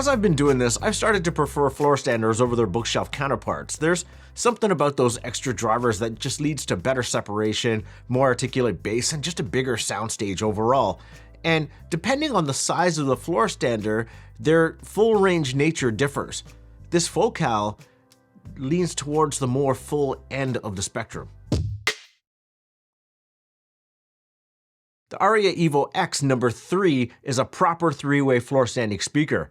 As I've been doing this, I've started to prefer floor standers over their bookshelf counterparts. There's something about those extra drivers that just leads to better separation, more articulate bass, and just a bigger soundstage overall. And depending on the size of the floor stander, their full range nature differs. This focal leans towards the more full end of the spectrum. The AriaEVO X #3 is a proper three-way floor standing speaker.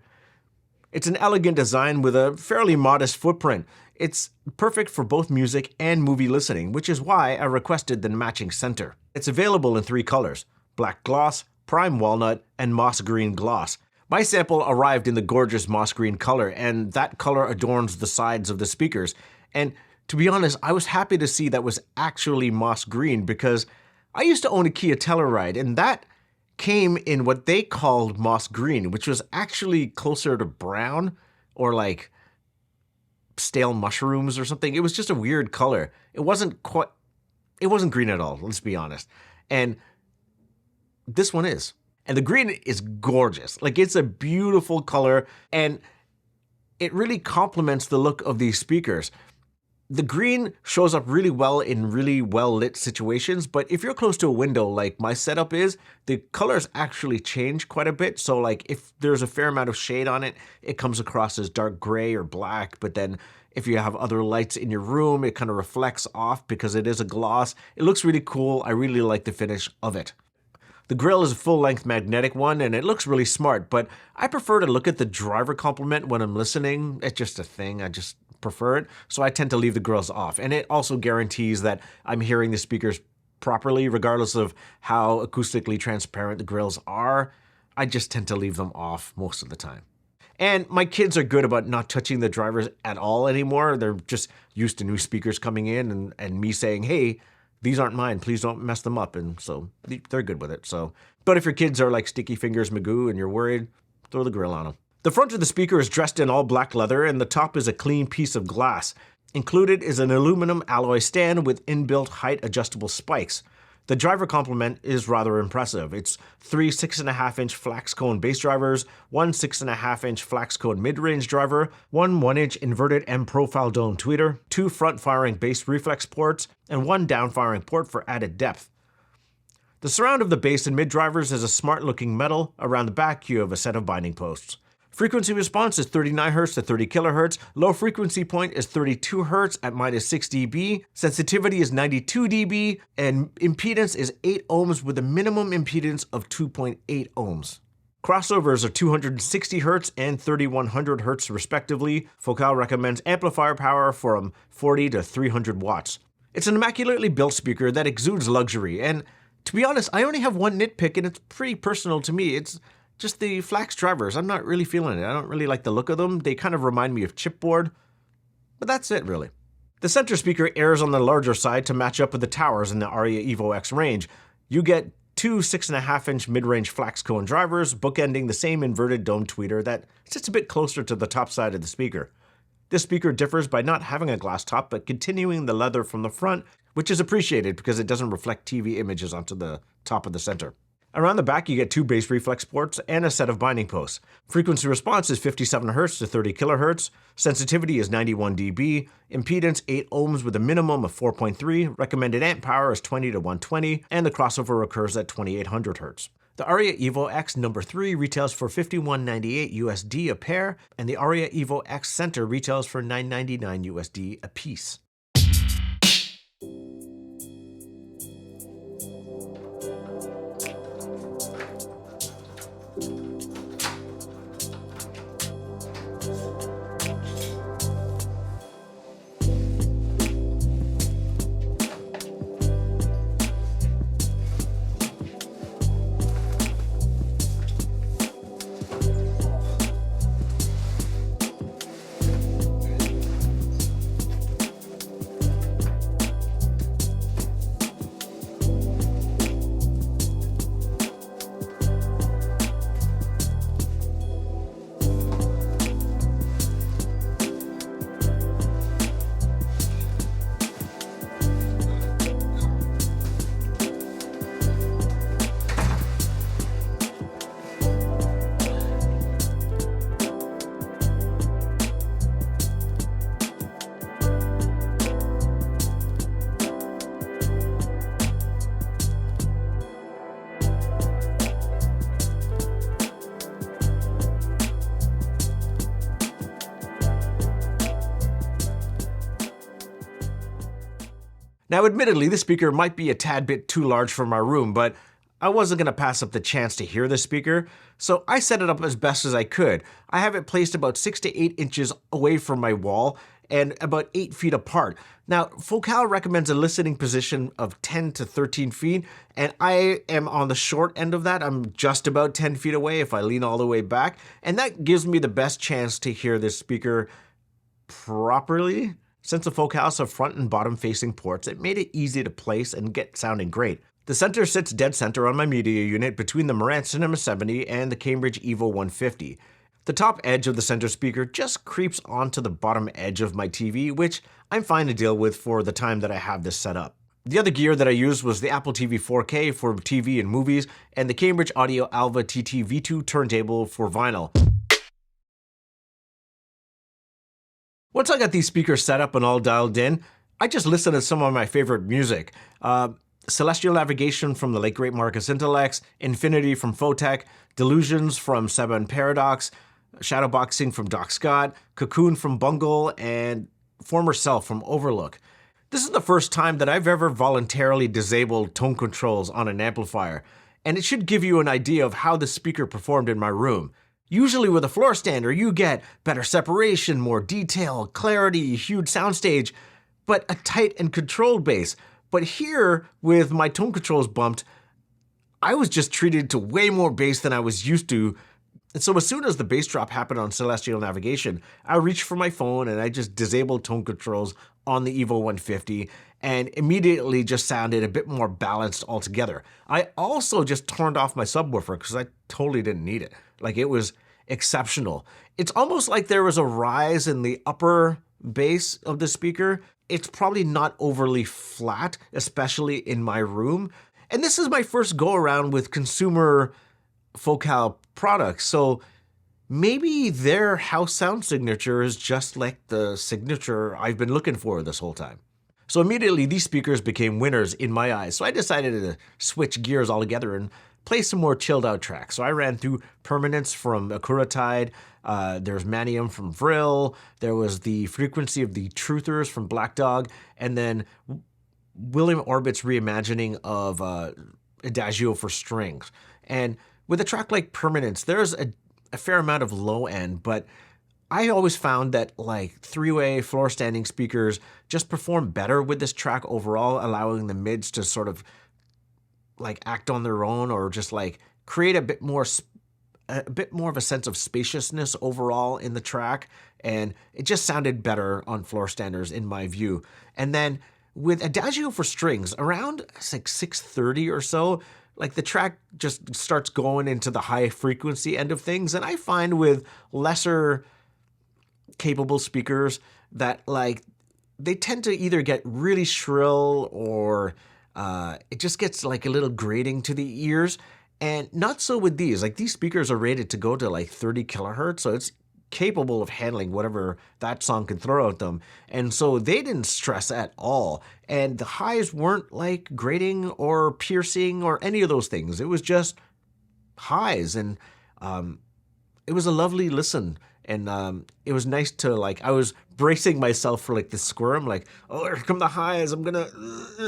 It's an elegant design with a fairly modest footprint. It's perfect for both music and movie listening, which is why I requested the matching center. It's available in 3 colors: black gloss, prime walnut, and moss green gloss. My sample arrived in the gorgeous moss green color, and that color adorns the sides of the speakers. And to be honest, I was happy to see that was actually moss green, because I used to own a Kia Telluride, and that came in what they called moss green, which was actually closer to brown or like stale mushrooms or something. It was just a weird color. It wasn't green at all, let's be honest. And this one is. And the green is gorgeous. Like, it's a beautiful color, and it really complements the look of these speakers. The green shows up really well in really well-lit situations, but if you're close to a window like my setup is, the colors actually change quite a bit. So like if there's a fair amount of shade on it, it comes across as dark gray or black, but then if you have other lights in your room, it kind of reflects off because it is a gloss. It looks really cool. I really like the finish of it. The grille is a full-length magnetic one, and it looks really smart, but I prefer to look at the driver complement when I'm listening. It's just a thing. I just prefer it, so I tend to leave the grills off. And it also guarantees that I'm hearing the speakers properly, regardless of how acoustically transparent the grills are. I just tend to leave them off most of the time. And my kids are good about not touching the drivers at all anymore. They're just used to new speakers coming in and me saying, hey, these aren't mine, please don't mess them up. And so they're good with it. So, but if your kids are like Sticky Fingers Magoo and you're worried, throw the grill on them. The front of the speaker is dressed in all black leather, and the top is a clean piece of glass. Included is an aluminum alloy stand with inbuilt height adjustable spikes. The driver complement is rather impressive. It's 3 6.5-inch flax cone bass drivers, 1 6.5-inch flax cone mid-range driver, 1 1-inch inverted M profile dome tweeter, 2 front-firing bass reflex ports, and 1 down-firing port for added depth. The surround of the bass and mid drivers is a smart-looking metal. Around the back, you have a set of binding posts. Frequency response is 39 Hz to 30 kHz. Low frequency point is 32 Hz at -6 dB. Sensitivity is 92 dB, and impedance is 8 ohms with a minimum impedance of 2.8 ohms. Crossovers are 260 Hz and 3100 Hz respectively. Focal recommends amplifier power from 40 to 300 watts. It's an immaculately built speaker that exudes luxury, and to be honest, I only have one nitpick, and it's pretty personal to me. It's just the flax drivers. I'm not really feeling it. I don't really like the look of them. They kind of remind me of chipboard, but that's it really. The center speaker airs on the larger side to match up with the towers in the AriaEVO X range. You get 2 6.5-inch mid-range flax cone drivers, bookending the same inverted dome tweeter that sits a bit closer to the top side of the speaker. This speaker differs by not having a glass top, but continuing the leather from the front, which is appreciated because it doesn't reflect TV images onto the top of the center. Around the back, you get 2 bass reflex ports and a set of binding posts. Frequency response is 57 Hz to 30 kHz. Sensitivity is 91 dB. Impedance 8 ohms with a minimum of 4.3. Recommended amp power is 20 to 120, and the crossover occurs at 2800 Hz. The AriaEVO X #3 retails for $51.98 USD a pair, and the AriaEVO X Center retails for $9.99 USD a piece. Now, admittedly, this speaker might be a tad bit too large for my room, but I wasn't going to pass up the chance to hear this speaker, so I set it up as best as I could. I have it placed about 6 to 8 inches away from my wall and about 8 feet apart. Now, Focal recommends a listening position of 10 to 13 feet, and I am on the short end of that. I'm just about 10 feet away if I lean all the way back, and that gives me the best chance to hear this speaker properly. Since the Focals have front and bottom facing ports, it made it easy to place and get sounding great. The center sits dead center on my media unit between the Marantz Cinema 70 and the Cambridge EVO 150. The top edge of the center speaker just creeps onto the bottom edge of my TV, which I'm fine to deal with for the time that I have this set up. The other gear that I used was the Apple TV 4K for TV and movies, and the Cambridge Audio Alva TT V2 turntable for vinyl. Once I got these speakers set up and all dialed in, I just listened to some of my favorite music. Celestial Navigation from the late great Marcus Intellects, Infinity from Photech, Delusions from Seba and Paradox, Shadowboxing from Doc Scott, Cocoon from Bungle, and Former Self from Overlook. This is the first time that I've ever voluntarily disabled tone controls on an amplifier, and it should give you an idea of how the speaker performed in my room. Usually with a floor stander, you get better separation, more detail, clarity, huge soundstage, but a tight and controlled bass. But here, with my tone controls bumped, I was just treated to way more bass than I was used to. And so as soon as the bass drop happened on Celestial Navigation, I reached for my phone and I just disabled tone controls on the EVO 150 and immediately just sounded a bit more balanced altogether. I also just turned off my subwoofer because I totally didn't need it. Like, it was exceptional. It's almost like there was a rise in the upper bass of the speaker. It's probably not overly flat, especially in my room. And this is my first go around with consumer Focal products, so maybe their house sound signature is just like the signature I've been looking for this whole time. So immediately these speakers became winners in my eyes, so I decided to switch gears altogether and play some more chilled out tracks. So I ran through Permanence from Akuratide, there's Manium from Vril, there was the Frequency of the Truthers from Black Dog, and then William Orbit's reimagining of Adagio for strings. And with a track like Permanence, there's a fair amount of low end, but I always found that like three-way floor standing speakers just perform better with this track overall, allowing the mids to sort of like act on their own or just like create a bit more of a sense of spaciousness overall in the track. And it just sounded better on floor standers in my view. And then with Adagio for strings, around like 6:30 or so, like the track just starts going into the high frequency end of things. And I find with lesser capable speakers that like they tend to either get really shrill or it just gets like a little grating to the ears. And not so with these. Like these speakers are rated to go to like 30 kilohertz, so it's capable of handling whatever that song can throw at them. And so they didn't stress at all. And the highs weren't like grating or piercing or any of those things. It was just highs. And it was a lovely listen. And it was nice to like, I was bracing myself for like the squirm, like, oh, here come the highs, I'm gonna,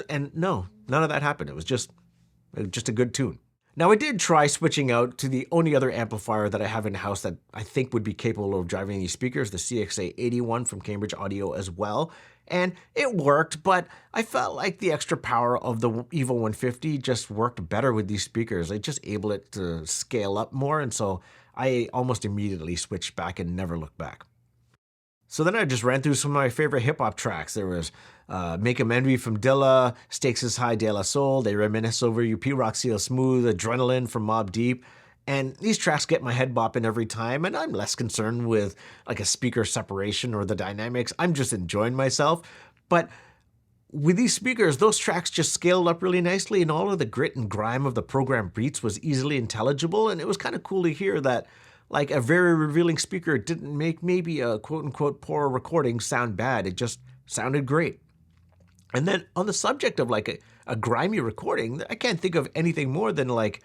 and no, none of that happened. It was just a good tune. Now, I did try switching out to the only other amplifier that I have in-house that I think would be capable of driving these speakers, the CXA81 from Cambridge Audio as well. And it worked, but I felt like the extra power of the EVO 150 just worked better with these speakers. It just able it to scale up more, and so I almost immediately switched back and never looked back. So then I just ran through some of my favorite hip-hop tracks. There was Make 'em Envy from Dilla, Stakes is High, De La Soul, They Reminisce Over You, P-Rock Seal Smooth, Adrenaline from Mobb Deep. And these tracks get my head bopping every time, and I'm less concerned with like a speaker separation or the dynamics. I'm just enjoying myself. But with these speakers, those tracks just scaled up really nicely, and all of the grit and grime of the program beats was easily intelligible, and it was kind of cool to hear that like a very revealing speaker didn't make maybe a quote-unquote poor recording sound bad. It just sounded great. And then on the subject of like a grimy recording, I can't think of anything more than like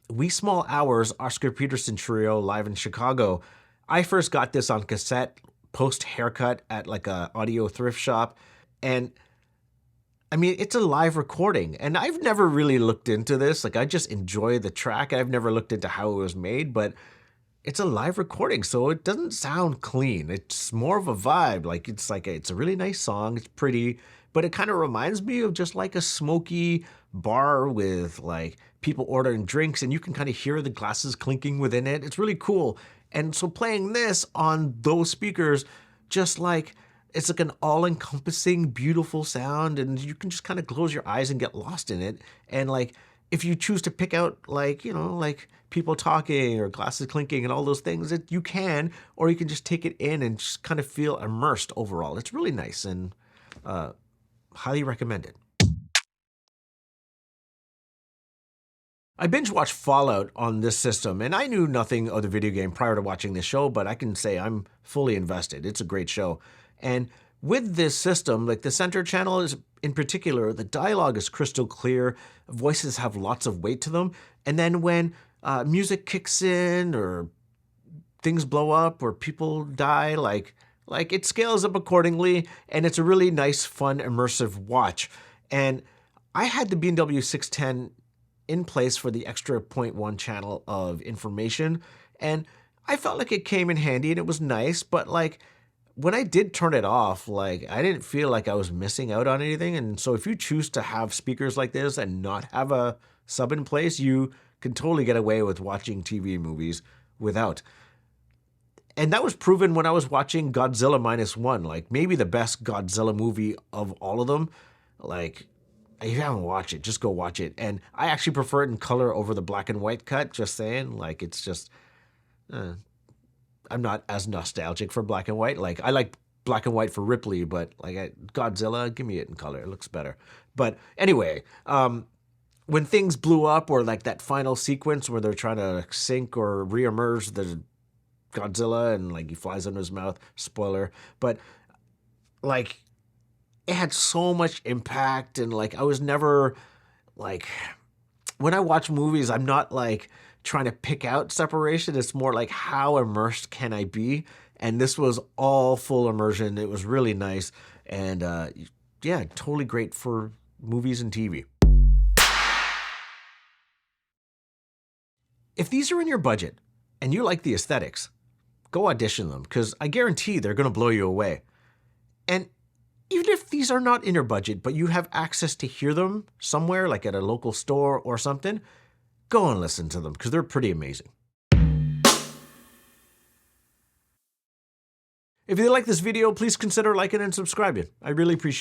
Wee Small Hours, Oscar Peterson Trio live in Chicago. I first got this on cassette post-haircut at like a audio thrift shop, and I mean, it's a live recording, and I've never really looked into this. Like, I just enjoy the track. I've never looked into how it was made, but it's a live recording, so it doesn't sound clean. It's more of a vibe. It's a really nice song. It's pretty, but it kind of reminds me of just like a smoky bar with like people ordering drinks, and you can kind of hear the glasses clinking within it. It's really cool. And so playing this on those speakers, just like it's like an all-encompassing, beautiful sound, and you can just kind of close your eyes and get lost in it. And like, if you choose to pick out like, like people talking or glasses clinking and all those things, you can, or you can just take it in and just kind of feel immersed overall. It's really nice and highly recommended. I binge watched Fallout on this system, and I knew nothing of the video game prior to watching this show, but I can say I'm fully invested. It's a great show. And with this system, like the center channel is in particular, the dialogue is crystal clear, voices have lots of weight to them, and then when music kicks in or things blow up or people die, like it scales up accordingly, and it's a really nice, fun, immersive watch. And I had the B&W 610 in place for the extra 0.1 channel of information, and I felt like it came in handy and it was nice, but like when I did turn it off, like I didn't feel like I was missing out on anything. And so if you choose to have speakers like this and not have a sub in place, you can totally get away with watching TV movies without. And that was proven when I was watching Godzilla -1, like maybe the best Godzilla movie of all of them. Like, if you haven't watched it, just go watch it. And I actually prefer it in color over the black and white cut, just saying. Like, it's just, I'm not as nostalgic for black and white. Like, I like black and white for Ripley, but like Godzilla, give me it in color. It looks better. But anyway, when things blew up, or like that final sequence where they're trying to sink or reemerge the Godzilla and like he flies under his mouth, spoiler, but like it had so much impact. And like I was never like, when I watch movies, I'm not like trying to pick out separation. It's more like, how immersed can I be? And this was all full immersion. It was really nice. And yeah, totally great for movies and TV. If these are in your budget and you like the aesthetics, go audition them, because I guarantee they're going to blow you away. And even if these are not in your budget, but you have access to hear them somewhere, like at a local store or something, go and listen to them, because they're pretty amazing. If you like this video, please consider liking and subscribing. I really appreciate it.